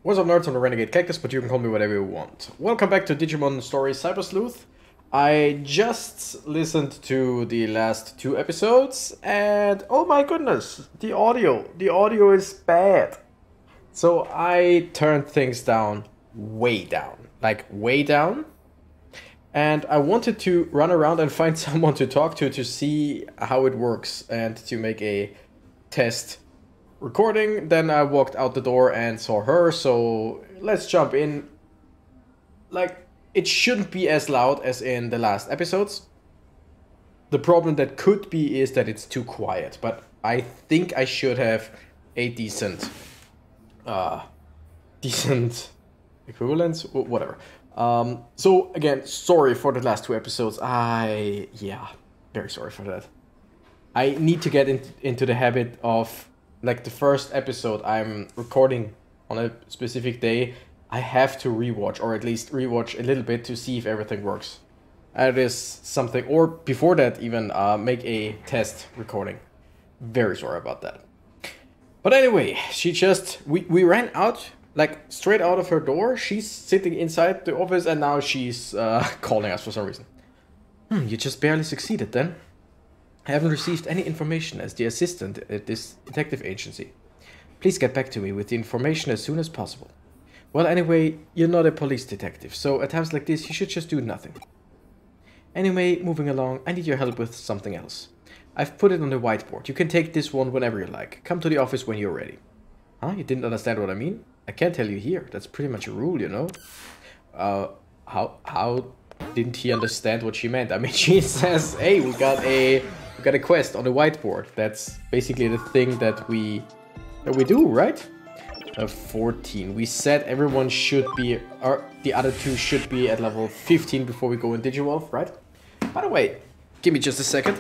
What's up, nerds? I'm the Renegade Cactus, but you can call me whatever you want. Welcome back to Digimon Story Cyber Sleuth. I just listened to the last 2 episodes, and oh my goodness, the audio is bad. So I turned things down, like way down. And I wanted to run around and find someone to talk to see how it works and to make a test recording. Then I walked out the door and saw her, so let's jump in. Like, it shouldn't be as loud as in the last episodes. The problem that could be is that it's too quiet, but I think I should have a decent equivalence, whatever. So again, sorry for the last 2 episodes. Very sorry for that. I need to get into the habit of, like, the first episode I'm recording on a specific day, I have to rewatch, or at least rewatch a little bit to see if everything works. That is something, or before that even, make a test recording. Very sorry about that. But anyway, we ran out, like, straight out of her door. She's sitting inside the office and now she's calling us for some reason. You just barely succeeded then. I haven't received any information as the assistant at this detective agency. Please get back to me with the information as soon as possible. Well, anyway, you're not a police detective, so at times like this you should just do nothing. Anyway, moving along, I need your help with something else. I've put it on the whiteboard. You can take this one whenever you like. Come to the office when you're ready. Huh? You didn't understand what I mean? I can't tell you here. That's pretty much a rule, you know? How didn't he understand what she meant? I mean, she says, hey, we got a quest on the whiteboard. That's basically the thing that we do, right? 14. We said everyone should be, or the other 2 should be at level 15 before we go in Digivolve, right? By the way, give me just a second.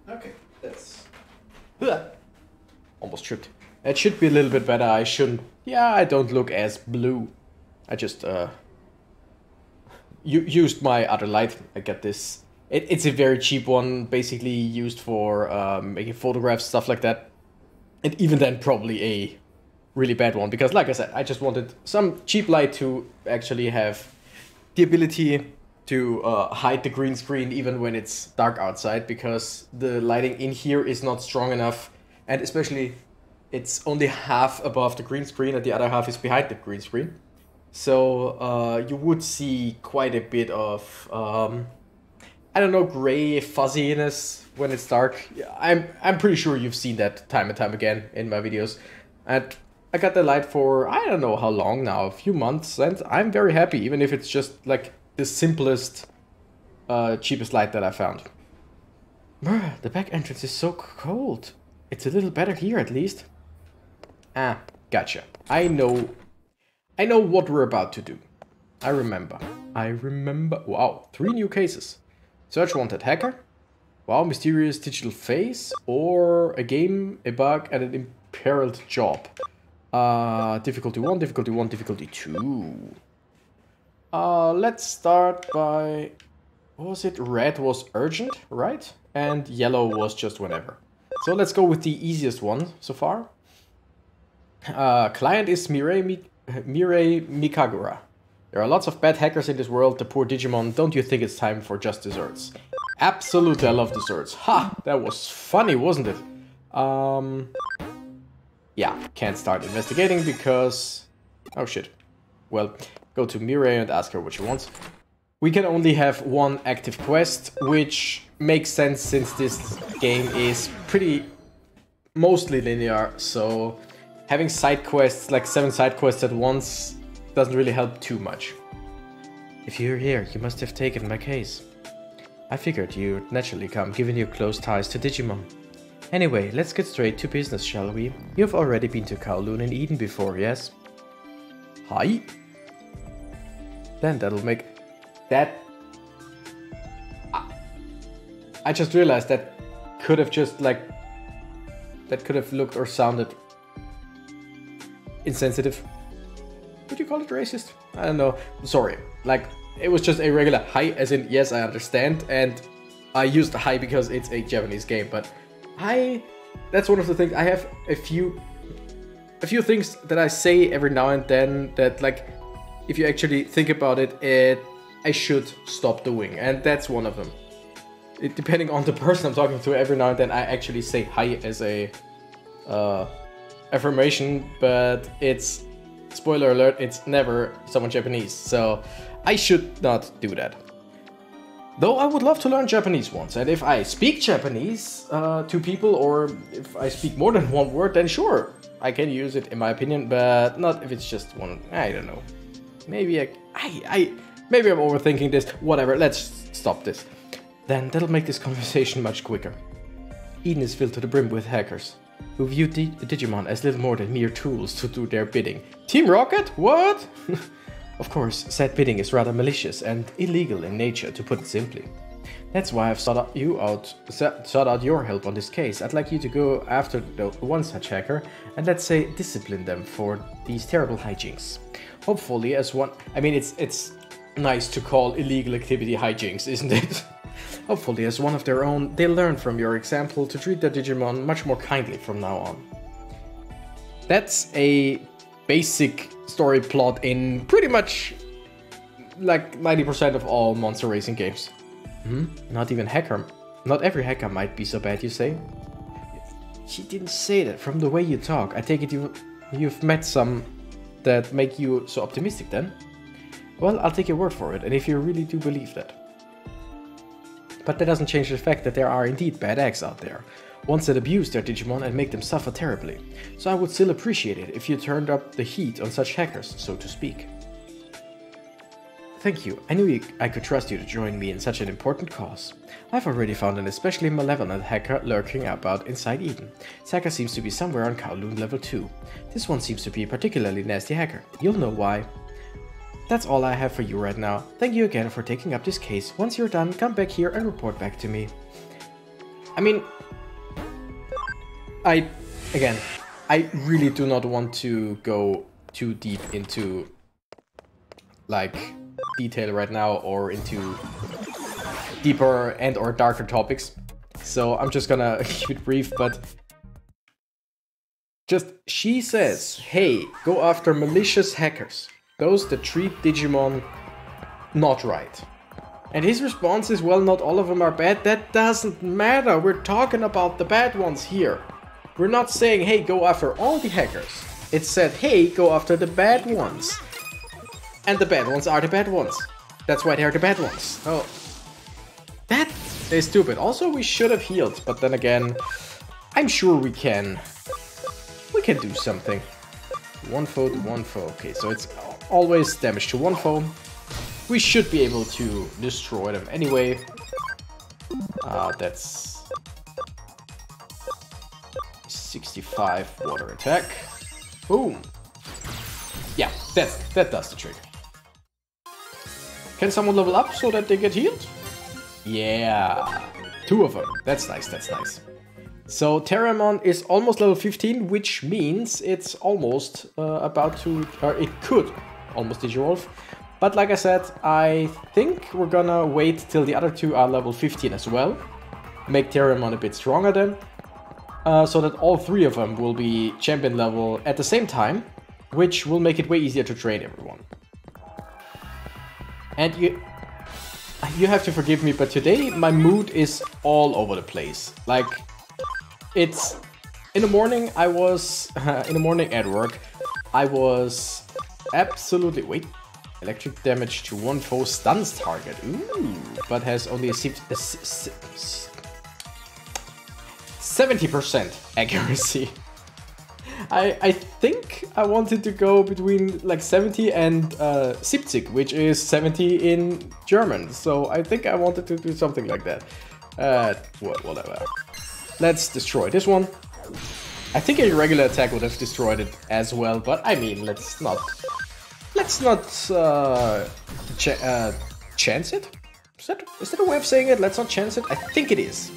Okay, that's... almost tripped. It should be a little bit better. I shouldn't... Yeah, I don't look as blue. I just, used my other light. I got this. It's a very cheap one, basically used for making photographs, stuff like that. And even then, probably a really bad one. Because, like I said, I just wanted some cheap light to actually have the ability to hide the green screen even when it's dark outside. Because the lighting in here is not strong enough. And especially, it's only half above the green screen and the other half is behind the green screen. So you would see quite a bit of, I don't know, gray fuzziness when it's dark. I'm pretty sure you've seen that time and time again in my videos. And I got the light for, I don't know how long now, a few months, and I'm very happy, even if it's just like the simplest, cheapest light that I found. The back entrance is so cold. It's a little better here at least. Ah, gotcha. I know what we're about to do. I remember. Wow, 3 new cases. Search wanted hacker. Wow, mysterious digital face. Or a game, a bug, and an imperiled job. Difficulty 1, difficulty 1, difficulty 2. Let's start by... What was it? Red was urgent, right? And yellow was just whenever. So let's go with the easiest one so far. Client is Mirei Mikagura. There are lots of bad hackers in this world, the poor Digimon. Don't you think it's time for just desserts? Absolutely, I love desserts. Ha! That was funny, wasn't it? Yeah, can't start investigating because... Oh shit. Well, go to Mirei and ask her what she wants. We can only have 1 active quest, which makes sense since this game is mostly linear, so... Having side quests, like 7 side quests at once, doesn't really help too much. If you're here, you must have taken my case. I figured you'd naturally come, given your close ties to Digimon. Anyway, let's get straight to business, shall we? You've already been to Kowloon in Eden before, yes? Hi? Then that'll make... That... I just realized that could have just, like... That could have looked or sounded... insensitive. Would you call it racist? I don't know. Sorry. Like, it was just a regular hi, as in, yes, I understand, and I used high because it's a Japanese game, but that's one of the things. I have a few things that I say every now and then that, like, if you actually think about it, I should stop doing, and that's one of them. Depending on the person I'm talking to, every now and then I actually say hi as a affirmation, but it's, spoiler alert, it's never someone Japanese, so I should not do that. Though I would love to learn Japanese once, and if I speak Japanese to people, or if I speak more than one word, then sure, I can use it in my opinion, but not if it's just one. I don't know. Maybe maybe I'm overthinking this. Whatever, let's stop this. Then that'll make this conversation much quicker. Eden is filled to the brim with hackers who view Digimon as little more than mere tools to do their bidding. Team Rocket? What? Of course, said bidding is rather malicious and illegal in nature, to put it simply. That's why I've sought out your help on this case. I'd like you to go after the one such hacker and, let's say, discipline them for these terrible hijinks. Hopefully, as one... I mean, it's nice to call illegal activity hijinks, isn't it? Hopefully, as one of their own, they'll learn from your example to treat their Digimon much more kindly from now on. That's a basic story plot in pretty much like 90% of all monster racing games. Not even hacker. Not every hacker might be so bad, you say? She didn't say that. From the way you talk, I take it you've met some that make you so optimistic then? Well, I'll take your word for it, and if you really do believe that. But that doesn't change the fact that there are indeed bad eggs out there. Ones that abuse their Digimon and make them suffer terribly. So I would still appreciate it if you turned up the heat on such hackers, so to speak. Thank you. I knew I could trust you to join me in such an important cause. I've already found an especially malevolent hacker lurking about inside Eden. This hacker seems to be somewhere on Kowloon level 2. This one seems to be a particularly nasty hacker. You'll know why. That's all I have for you right now. Thank you again for taking up this case. Once you're done, come back here and report back to me. I mean, I really do not want to go too deep into, like, detail right now, or into deeper and or darker topics. So I'm just gonna keep it brief, but she says, hey, go after malicious hackers. Those that treat Digimon not right. And his response is, well, not all of them are bad. That doesn't matter. We're talking about the bad ones here. We're not saying, hey, go after all the hackers. It said, hey, go after the bad ones. And the bad ones are the bad ones. That's why they're the bad ones. Oh, that is stupid. Also, we should have healed. But then again, I'm sure we can do something. One foe to one foe. Okay, so it's always damage to one foe. We should be able to destroy them anyway. That's 65 water attack. Boom. Yeah, that does the trick. Can someone level up so that they get healed? Yeah, 2 of them. That's nice, that's nice. So Terramon is almost level 15, which means it's almost about to, or it could almost Digivolve. But like I said, I think we're gonna wait till the other 2 are level 15 as well. Make Terramon a bit stronger then. So that all 3 of them will be champion level at the same time, which will make it way easier to train everyone. And you have to forgive me, but today my mood is all over the place. Like, it's in the morning. I was in the morning at work. I was absolutely electric damage to one foe stuns target. Ooh, but has only a 70% accuracy. I think I wanted to go between like 70 and 70, which is 70 in German. So I think I wanted to do something like that. Whatever. Let's destroy this one. I think a regular attack would have destroyed it as well, but I mean, let's not chance it. Is that a way of saying it? Let's not chance it. I think it is.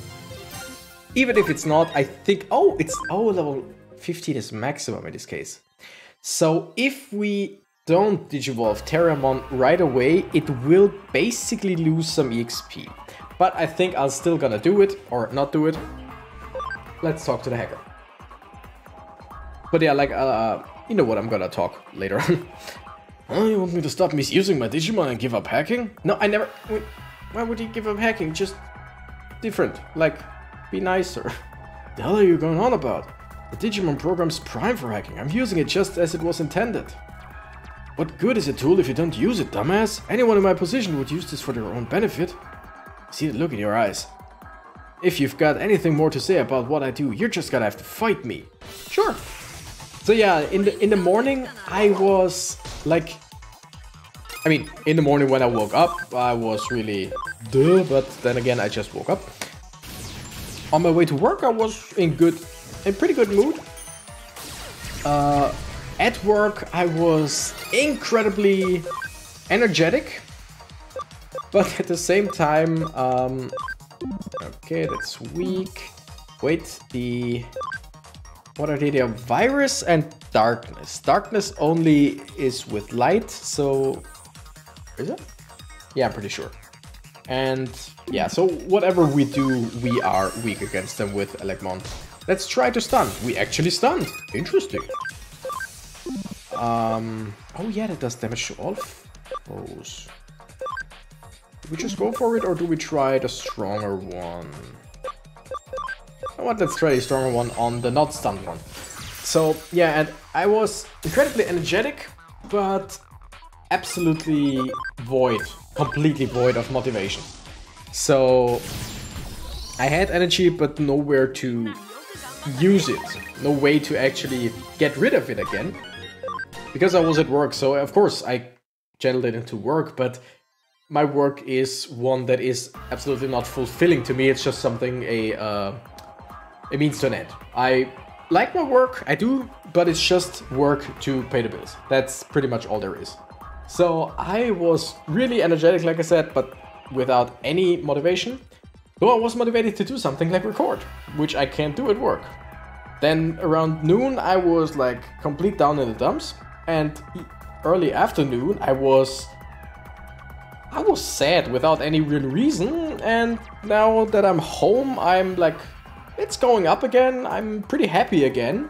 Even if it's not, I think. Oh, level 15 is maximum in this case. So if we don't Digivolve Terramon right away, it will basically lose some EXP. But I think I'll still gonna do it, or not do it. Let's talk to the hacker. But yeah, like, you know what, I'm gonna talk later on. Oh, you want me to stop misusing my Digimon and give up hacking? No, I never... Wait, why would you give up hacking? Just different. Like, be nicer. The hell are you going on about? The Digimon program's prime for hacking. I'm using it just as it was intended. What good is a tool if you don't use it, dumbass? Anyone in my position would use this for their own benefit. See the look in your eyes. If you've got anything more to say about what I do, you're just gonna have to fight me. Sure. So yeah, in the morning, I was like... I mean, in the morning when I woke up, I was really... duh, but then again, I just woke up. On my way to work, I was in pretty good mood. At work, I was incredibly energetic. But at the same time, okay, that's weak. Wait, what are they? They are virus and darkness. Darkness only is with light, so... Is it? Yeah, I'm pretty sure. And yeah, so whatever we do, we are weak against them with Elecmon. Let's try to stun. We actually stunned. Interesting. Oh yeah, that does damage to all foes. Do we just go for it, or do we try the stronger one? You know what, let's try the stronger one on the not stunned one. So yeah, and I was incredibly energetic, but absolutely completely void of motivation. So I had energy, but nowhere to use it. No way to actually get rid of it again. Because I was at work, so of course I channeled it into work, but my work is one that is absolutely not fulfilling to me. It's just something, a means to an end. I like my work, I do, but it's just work to pay the bills. That's pretty much all there is. So I was really energetic, like I said, but without any motivation. Though I was motivated to do something like record, which I can't do at work. Then around noon, I was like complete down in the dumps. And early afternoon, I was sad without any real reason. And now that I'm home, I'm like, it's going up again. I'm pretty happy again.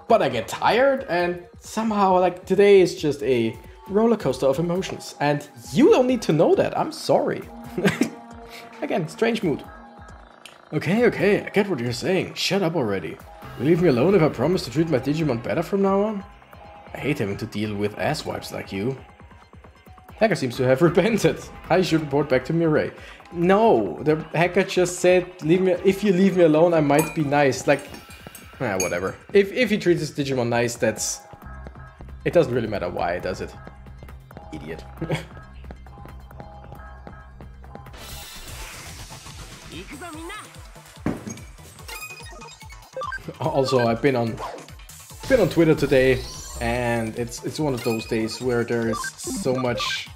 But I get tired, and somehow, like, today is just a roller coaster of emotions. And you don't need to know that. I'm sorry. Again, strange mood. Okay, I get what you're saying. Shut up already. Will you leave me alone if I promise to treat my Digimon better from now on? I hate having to deal with asswipes like you. Hacker seems to have repented. I should report back to Mireille. No, the hacker just said, if you leave me alone, I might be nice. Like, whatever. If he treats his Digimon nice, it doesn't really matter why, does it? Idiot. Also, I've been on Twitter today, and it's one of those days where there's so much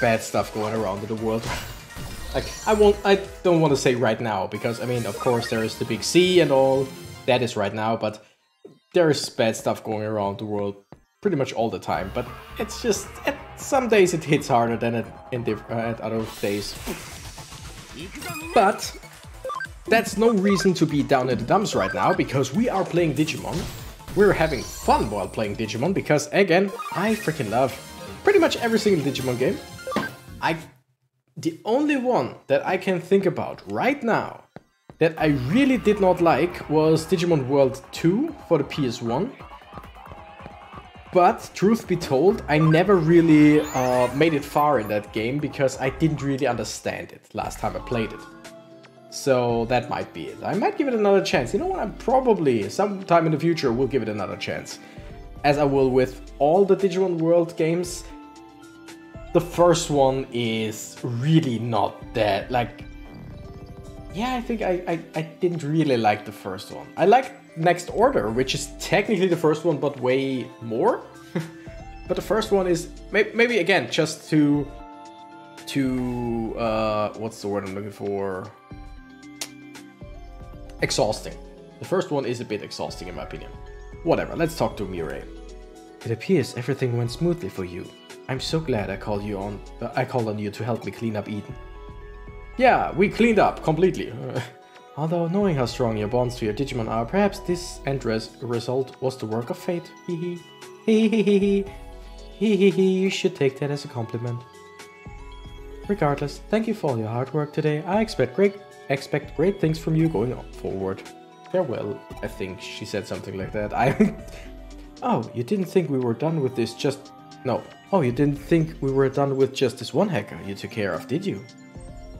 bad stuff going around in the world. Like, I don't want to say right now, because I mean, of course there is the big C and all that is right now, but there is bad stuff going around the world pretty much all the time. But it's just, at some days it hits harder than at other days. But that's no reason to be down in the dumps right now, because we are playing Digimon. We're having fun while playing Digimon, because again, I freaking love pretty much every single Digimon game. The only one that I can think about right now that I really did not like was Digimon World 2 for the PS1. But truth be told, I never really made it far in that game because I didn't really understand it last time I played it. So that might be it. I might give it another chance. You know what? I'm probably sometime in the future will give it another chance. As I will with all the Digimon World games. The first one is really not that, like... Yeah, I think I didn't really like the first one. I liked Next Order, which is technically the first one, but way more. But the first one is, maybe again, just to what's the word I'm looking for? Exhausting. The first one is a bit exhausting in my opinion. Whatever, let's talk to Mireille. It appears everything went smoothly for you. I'm so glad I called on you to help me clean up Eden. Yeah, we cleaned up completely. Although knowing how strong your bonds to your Digimon are, perhaps this end result was the work of fate. Hee hee. Hee hee hee. Hee hee hee. You should take that as a compliment. Regardless, thank you for all your hard work today. I expect great things from you going forward. Farewell. I think she said something like that. Oh, you didn't think we were done with this you didn't think we were done with just this one hacker you took care of, did you?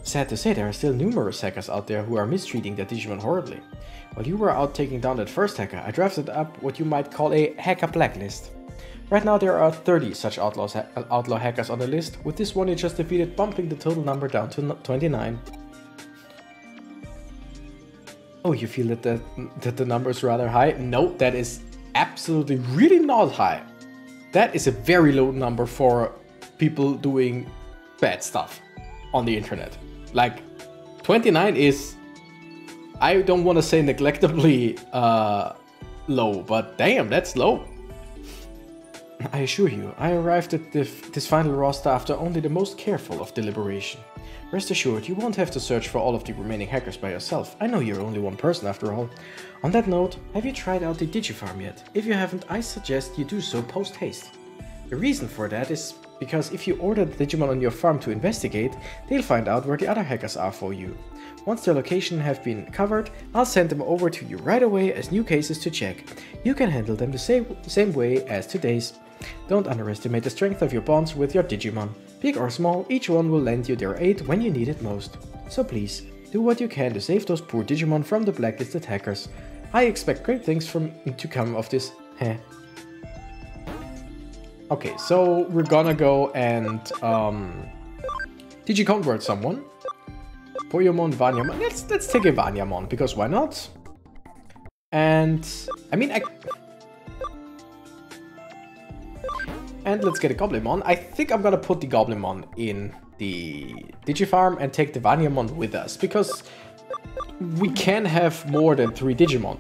Sad to say, there are still numerous hackers out there who are mistreating their Digimon horribly. While you were out taking down that first hacker, I drafted up what you might call a hacker blacklist. Right now there are 30 such outlaw hackers on the list. With this one you just defeated, bumping the total number down to 29. Oh, you feel that the number is rather high? No, that is absolutely really not high. That is a very low number for people doing bad stuff on the internet. Like, 29 is, I don't want to say neglectably low, but damn, that's low. I assure you, I arrived at this final roster after only the most careful of deliberation. Rest assured, you won't have to search for all of the remaining hackers by yourself. I know you're only one person after all. On that note, have you tried out the Digifarm yet? If you haven't, I suggest you do so post-haste. The reason for that is because if you order the Digimon on your farm to investigate, they'll find out where the other hackers are for you. Once their location have been covered, I'll send them over to you right away as new cases to check. You can handle them the same way as today's. Don't underestimate the strength of your bonds with your Digimon. Big or small, each one will lend you their aid when you need it most. So please, do what you can to save those poor Digimon from the blacklisted hackers. I expect great things to come of this. Okay, so we're gonna go and Digiconvert someone. Poyomon, Vanyamon. Let's take a Vanyamon, because why not? And and let's get a Goblinmon. I think I'm gonna put the Goblinmon in the Digifarm and take the Vanyamon with us, because we can have more than 3 Digimon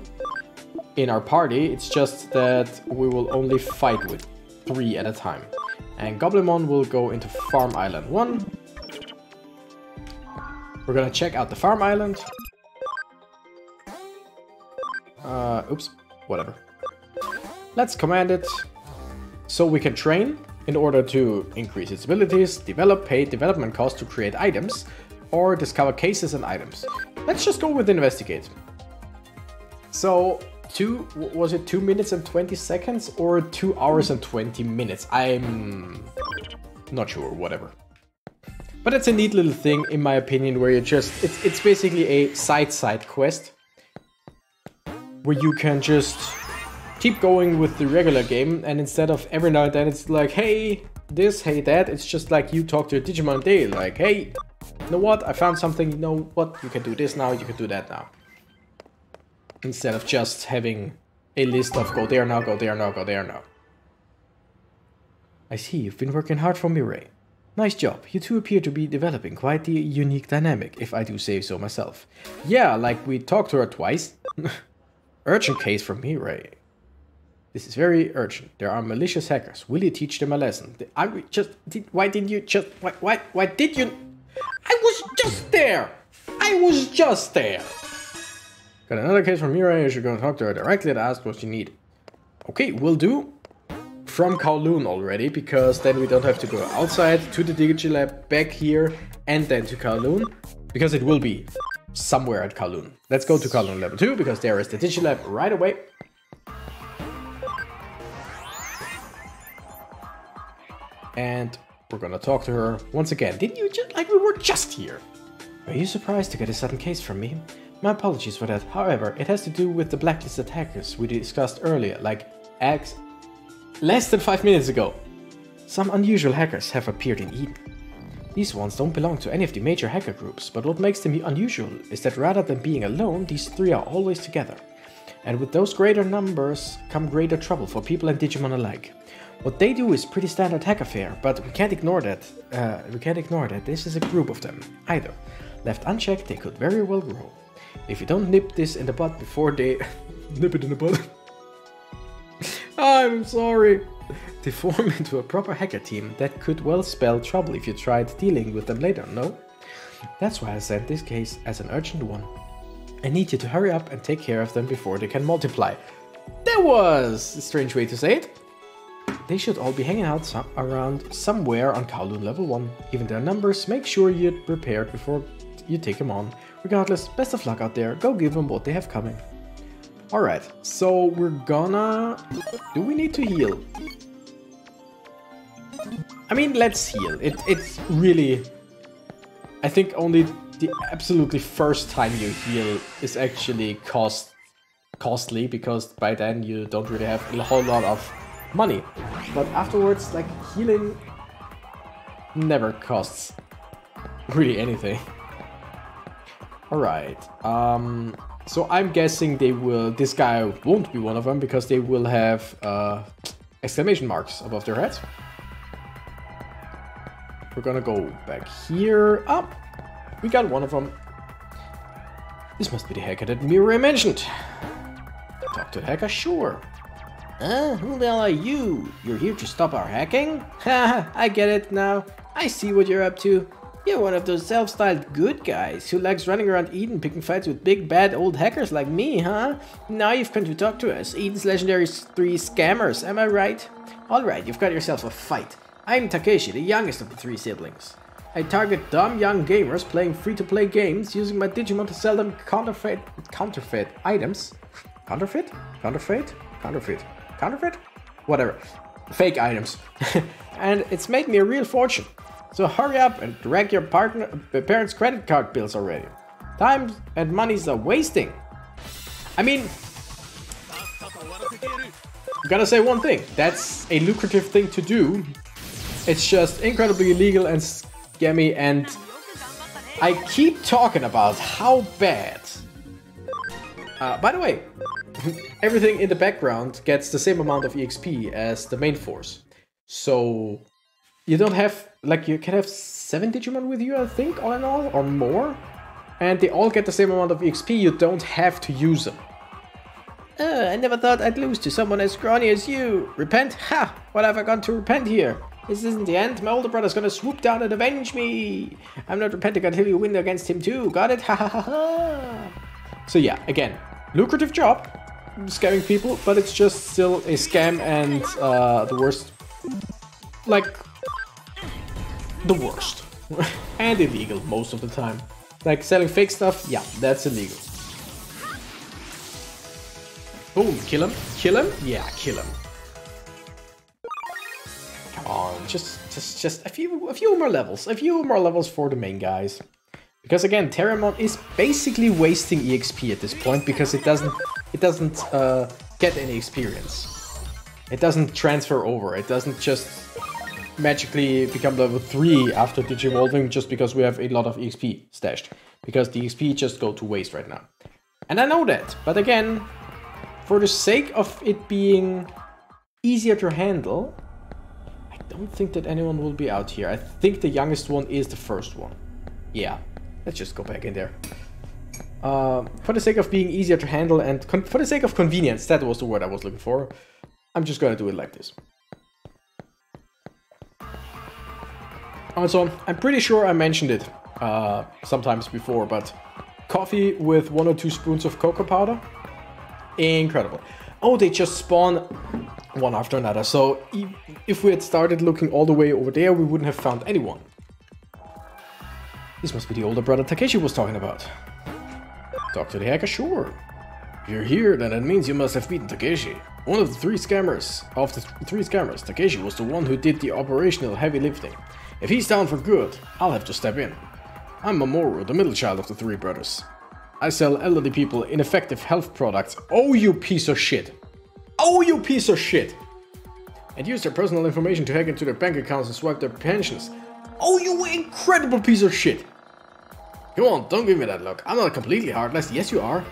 in our party. It's just that we will only fight with 3 at a time. And Goblinmon will go into Farm Island 1. We're gonna check out the Farm Island. Oops, whatever. Let's command it so we can train in order to increase its abilities, pay development costs to create items, or discover cases and items. Let's just go with investigate. So, was it 2 minutes and 20 seconds or 2 hours and 20 minutes? I'm not sure, whatever. But it's a neat little thing, in my opinion, where you just, it's basically a side quest where you can just keep going with the regular game, and instead of every now and then it's like, hey this, hey that, it's just like you talk to your Digimon day, like, hey, you know what, I found something, you know what, you can do this now, you can do that now. Instead of just having a list of go there now, go there now, go there now. I see, you've been working hard for Mirai. Nice job, you two appear to be developing quite the unique dynamic, if I do say so myself. Yeah, like we talked to her twice. Urgent case from Mirai. This is very urgent. There are malicious hackers. Will you teach them a lesson? Why did you? I was just there! I was just there! Got another case from Mirai. You should go and talk to her directly and ask what you need. Okay, will do. From Kowloon already, because then we don't have to go outside to the Digilab, back here, and then to Kowloon. Because it will be somewhere at Kowloon. Let's go to Kowloon level 2, because there is the Digilab right away. And we're gonna talk to her once again. Didn't you just, like, we were just here. Are you surprised to get a sudden case from me? My apologies for that. However, it has to do with the blacklisted hackers we discussed earlier, like less than 5 minutes ago. Some unusual hackers have appeared in Eden. These ones don't belong to any of the major hacker groups, but what makes them unusual is that rather than being alone, these 3 are always together. And with those greater numbers come greater trouble for people and Digimon alike. What they do is pretty standard hacker fare, but we can't ignore that. This is a group of them, either. Left unchecked, they could very well grow. If you don't nip this in the bud before they... nip it in the bud. I'm sorry. They form into a proper hacker team that could well spell trouble if you tried dealing with them later, no? That's why I sent this case as an urgent one. I need you to hurry up and take care of them before they can multiply. That was a strange way to say it. They should all be hanging out around somewhere on Kowloon level 1. Given their numbers, make sure you're prepared before you take them on. Regardless, best of luck out there. Go give them what they have coming. Alright, so we're gonna... Do we need to heal? I mean, let's heal. It's really... I think only the absolutely first time you heal is actually costly, because by then you don't really have a whole lot of money. But afterwards, like, healing never costs really anything. Alright, so I'm guessing they will... This guy won't be one of them, because they will have exclamation marks above their heads. We're gonna go back here. Up. We got one of them. This must be the hacker that Mirai mentioned. Talk to the hacker, sure. Who the hell are you? You're here to stop our hacking? Haha, I get it now. I see what you're up to. You're one of those self-styled good guys who likes running around Eden picking fights with big bad old hackers like me, huh? Now you've come to talk to us, Eden's legendary 3 scammers, am I right? Alright, you've got yourself a fight. I'm Takeshi, the youngest of the 3 siblings. I target dumb young gamers playing free-to-play games using my Digimon to sell them counterfeit items. Counterfeit? Whatever. Fake items. And it's made me a real fortune. So hurry up and drag your parents' credit card bills already. Time and monies are wasting. I mean... I'm gonna say one thing. That's a lucrative thing to do. It's just incredibly illegal and scammy, and I keep talking about how bad. By the way, everything in the background gets the same amount of EXP as the main force. So you don't have, like, you can have 7 Digimon with you, I think, all in all, or more. And they all get the same amount of EXP, you don't have to use them. I never thought I'd lose to someone as scrawny as you. Repent? Ha! What have I got to repent here? This isn't the end. My older brother's gonna swoop down and avenge me. I'm not repenting until you win against him too. Got it? Ha ha ha ha. So yeah, again, lucrative job, scamming people, but it's just still a scam, and the worst. Like, the worst. And illegal most of the time. Like, selling fake stuff, yeah, that's illegal. Boom, kill him? Kill him? Yeah, kill him. Come on, just a few more levels. A few more levels for the main guys. Because again, Terramon is basically wasting EXP at this point, because it doesn't get any experience. It doesn't transfer over. It doesn't just magically become level 3 after Digivolving just because we have a lot of EXP stashed. Because the EXP just go to waste right now. And I know that, but again, for the sake of it being easier to handle, I don't think that anyone will be out here. I think the youngest one is the first one. Yeah, let's just go back in there. For the sake of being easier to handle and for the sake of convenience, that was the word I was looking for, I'm just gonna do it like this. Also, I'm pretty sure I mentioned it sometimes before, but coffee with 1 or 2 spoons of cocoa powder, incredible. Oh, they just spawn one after another, so if we had started looking all the way over there, we wouldn't have found anyone. This must be the older brother Takeshi was talking about. Talk to the hacker, sure. If you're here, then that means you must have beaten Takeshi. One of the 3 scammers. Of the 3 scammers, Takeshi was the one who did the operational heavy lifting. If he's down for good, I'll have to step in. I'm Mamoru, the middle child of the 3 brothers. I sell elderly people ineffective health products. Oh, you piece of shit! Oh, you piece of shit! And use their personal information to hack into their bank accounts and swipe their pensions. Oh, you incredible piece of shit! Come on, don't give me that look. I'm not completely heartless. Yes, you are.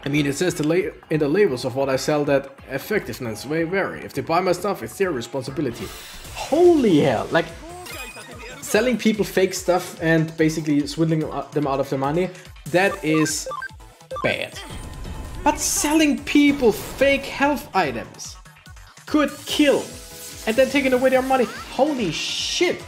I mean, it says in the labels of what I sell that effectiveness may vary. If they buy my stuff, it's their responsibility. Holy hell! Like, selling people fake stuff and basically swindling them out of their money, that is bad. But selling people fake health items, could kill and then taking away their money. Holy shit.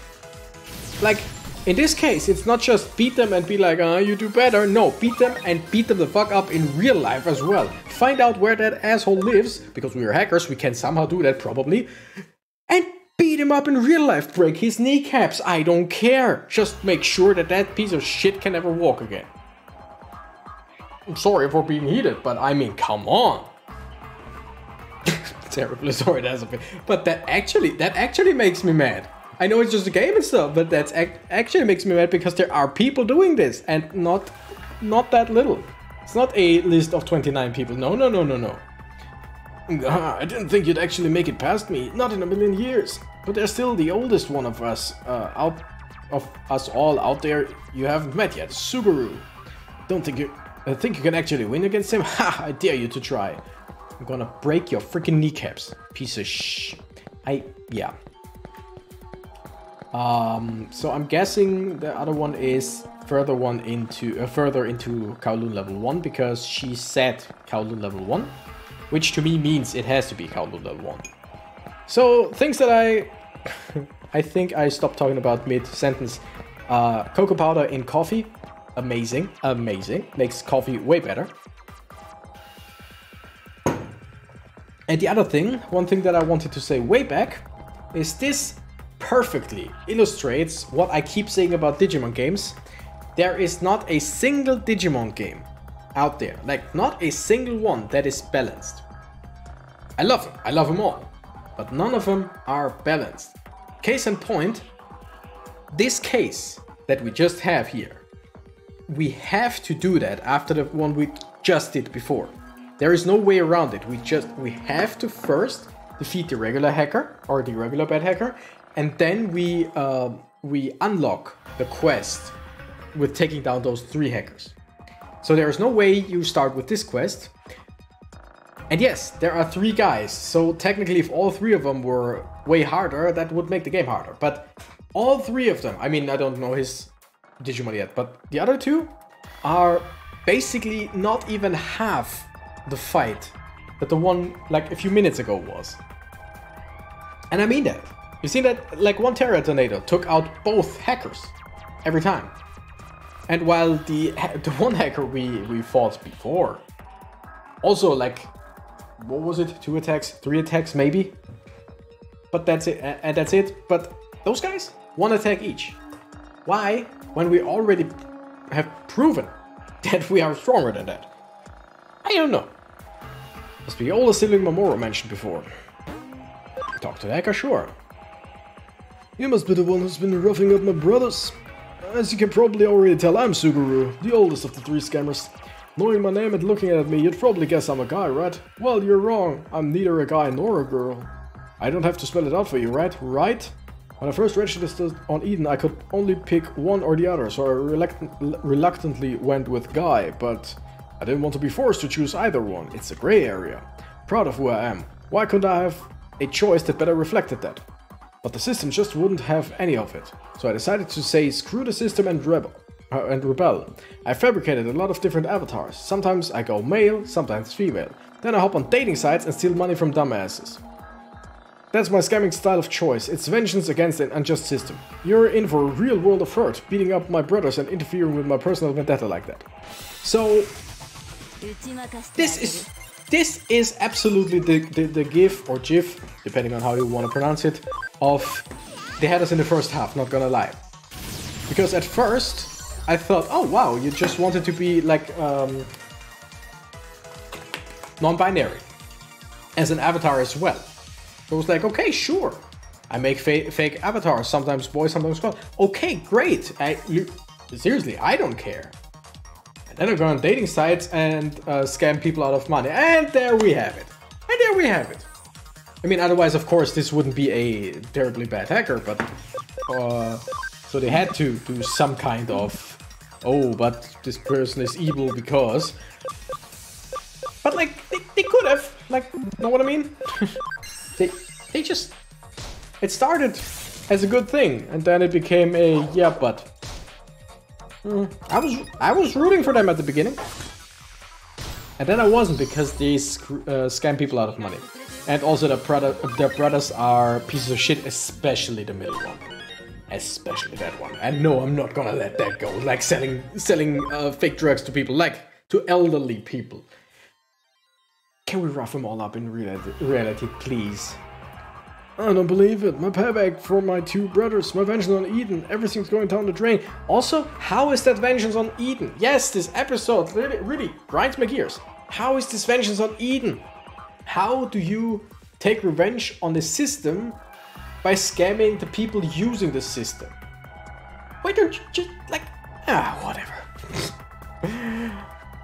Like, in this case, it's not just beat them and be like, you do better. No, beat them and beat them the fuck up in real life as well. Find out where that asshole lives, because we are hackers, we can somehow do that probably. And beat him up in real life, break his kneecaps, I don't care. Just make sure that that piece of shit can never walk again. I'm sorry for being heated, but I mean, come on. Terribly sorry, that's a bit. But that actually makes me mad. I know it's just a game and stuff, but that actually makes me mad because there are people doing this, and not that little. It's not a list of 29 people. No. I didn't think you'd actually make it past me, not in a million years. But there's still the oldest one of us, out of us all out there you haven't met yet, Subaru. I think you can actually win against him? Ha! I dare you to try. I'm gonna break your freaking kneecaps, piece of yeah. So I'm guessing the other one is further into Kowloon level 1, because she said Kowloon level 1, which to me means it has to be Kowloon level 1. So things that I think I stopped talking about mid-sentence. Cocoa powder in coffee, amazing, makes coffee way better. And the other thing, one thing that I wanted to say way back, is this perfectly illustrates what I keep saying about Digimon games. There is not a single Digimon game out there, like not a single one that is balanced. I love them all, but none of them are balanced. Case in point, this case that we just have here, we have to do that after the one we just did before. There is no way around it. We have to first defeat the regular hacker or the regular bad hacker, and then we unlock the quest with taking down those 3 hackers. So there is no way you start with this quest. And yes, there are 3 guys, so technically if all 3 of them were way harder, that would make the game harder. But all 3 of them, I mean, I don't know his Digimon yet, but the other 2 are basically not even half the fight that the one like a few minutes ago was. And I mean that. You see that, like, one Terra Tornado took out both hackers every time. And while the one hacker we fought before, also, like, what was it? 2 attacks, 3 attacks maybe? But that's it, and that's it. But those guys, 1 attack each. Why? When we already have proven that we are stronger than that. I don't know. Must be all the sibling Mamoru mentioned before. Talk to the hacker, sure. You must be the one who's been roughing up my brothers. As you can probably already tell, I'm Suguru, the oldest of the 3 scammers. Knowing my name and looking at me, you'd probably guess I'm a guy, right? Well, you're wrong. I'm neither a guy nor a girl. I don't have to spell it out for you, right? Right? When I first registered on Eden, I could only pick one or the other, so I reluctantly went with guy, but I didn't want to be forced to choose either one. It's a gray area. Proud of who I am. Why couldn't I have a choice that better reflected that? But the system just wouldn't have any of it. So I decided to say screw the system and rebel. I fabricated a lot of different avatars. Sometimes I go male, sometimes female. Then I hop on dating sites and steal money from dumbasses. That's my scamming style of choice. It's vengeance against an unjust system. You're in for a real world of hurt, beating up my brothers and interfering with my personal vendetta like that. So this is absolutely the gif or gif, depending on how you want to pronounce it, of they had us in the first half, not gonna lie. Because at first I thought, oh wow, you just wanted to be like non-binary as an avatar as well. So I was like, okay, sure. I make fake avatars, sometimes boys, sometimes girls. Okay, great. Seriously, I don't care. And then I go on dating sites and scam people out of money. And there we have it. And there we have it. I mean, otherwise, of course, this wouldn't be a terribly bad hacker, but... so they had to do some kind of... Oh, but this person is evil because... But, like, they could have. Like, know what I mean? They just... It started as a good thing, and then it became a yeah, but... I was rooting for them at the beginning. And then I wasn't, because they scam people out of money. And also their brothers are pieces of shit, especially the middle one. Especially that one. And no, I'm not gonna let that go. Like selling fake drugs to people, like to elderly people. Can we rough them all up in reality, please? I don't believe it. My payback for my two brothers, my vengeance on Eden, everything's going down the drain. Also, how is that vengeance on Eden? Yes, this episode really grinds my gears. How is this vengeance on Eden? How do you take revenge on the system by scamming the people using the system? Why don't you just, like, whatever.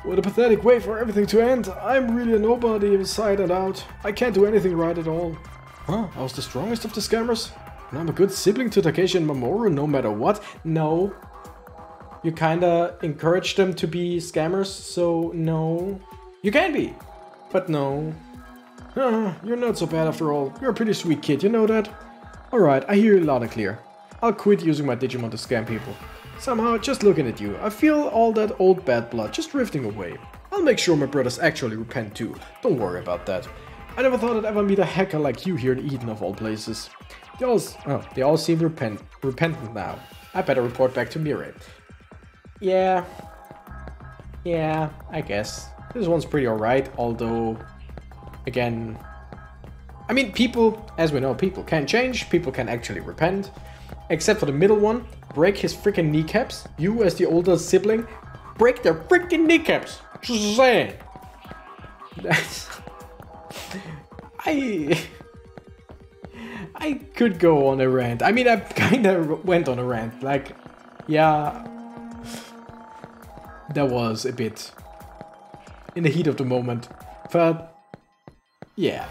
What a pathetic way for everything to end. I'm really a nobody inside and out. I can't do anything right at all. Huh, I was the strongest of the scammers? And I'm a good sibling to Takeshi and Mamoru no matter what? No. You kinda encourage them to be scammers, so no. You can be, but no. You're not so bad after all. You're a pretty sweet kid, you know that? Alright, I hear you loud and clear. I'll quit using my Digimon to scam people. Somehow, just looking at you, I feel all that old bad blood just drifting away. I'll make sure my brothers actually repent too. Don't worry about that. I never thought I'd ever meet a hacker like you here in Eden of all places. They all seem repentant now. I better report back to Mirai. Yeah, I guess. This one's pretty alright, although, again, I mean, people, as we know, people can change, people can actually repent. Except for the middle one, break his freaking kneecaps. You, as the older sibling, break their freaking kneecaps. Just saying. I could go on a rant. I mean, I kinda went on a rant. Like, yeah, that was a bit in the heat of the moment. But yeah,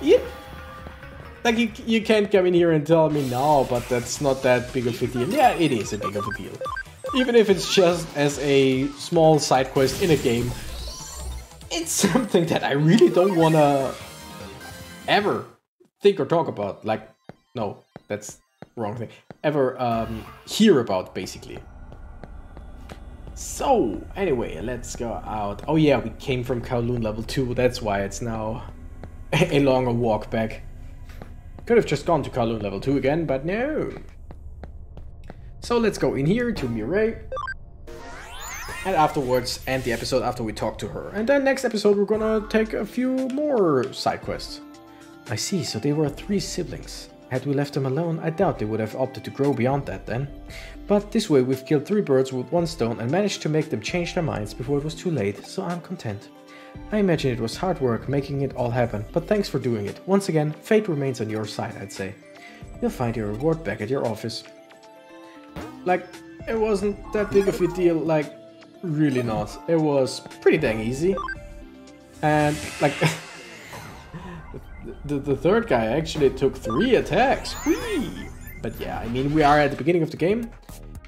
like you can't come in here and tell me no, but that's not that big of a deal. Yeah, it is a big of a deal. Even if it's just as a small side quest in a game, it's something that I really don't wanna ever think or talk about. Like, no, that's the wrong thing. Ever hear about, basically. So, anyway, let's go out. Oh yeah, we came from Kowloon level 2, that's why it's now a longer walk back. Could have just gone to Kowloon level 2 again, but no. So let's go in here to Mirai. And afterwards, end the episode after we talk to her. And then next episode we're gonna take a few more side quests. I see, so they were 3 siblings. Had we left them alone, I doubt they would have opted to grow beyond that then. But this way we've killed 3 birds with 1 stone and managed to make them change their minds before it was too late, so I'm content. I imagine it was hard work making it all happen, but thanks for doing it. Once again, fate remains on your side, I'd say. You'll find your reward back at your office. Like, it wasn't that big of a deal, like, really not. It was pretty dang easy. And, like, the third guy actually took 3 attacks. Whee! But yeah, I mean, we are at the beginning of the game.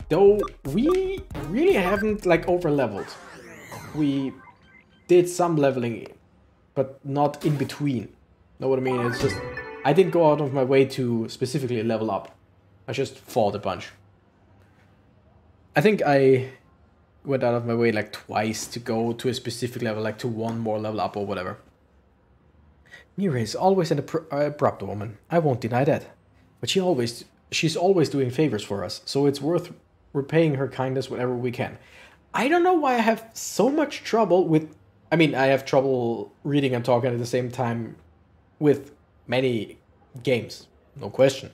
Though, we really haven't, like, over-leveled. We did some leveling, but not in between. Know what I mean? It's just, I didn't go out of my way to specifically level up. I just fought a bunch. I think I went out of my way like twice to go to a specific level, like to 1 more level up or whatever. Mirai is always an abrupt woman. I won't deny that. But she's always doing favors for us, so it's worth repaying her kindness whenever we can. I don't know why I have so much trouble with... I mean, I have trouble reading and talking at the same time with many games, no question.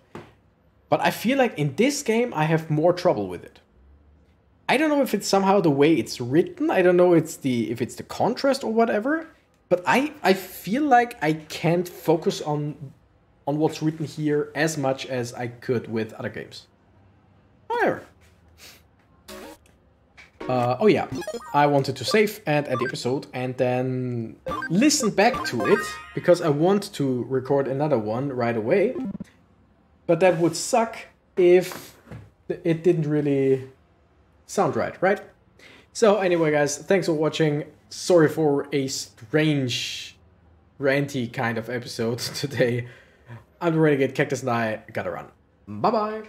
But I feel like in this game I have more trouble with it. I don't know if it's somehow the way it's written, I don't know if it's the contrast or whatever, but I feel like I can't focus on what's written here as much as I could with other games. However. Oh yeah, I wanted to save and end the episode and then listen back to it, because I want to record another one right away. But that would suck if it didn't really sound right? So anyway guys, thanks for watching. Sorry for a strange, ranty kind of episode today. I'm the Renegade Cactus and I gotta run. Bye bye!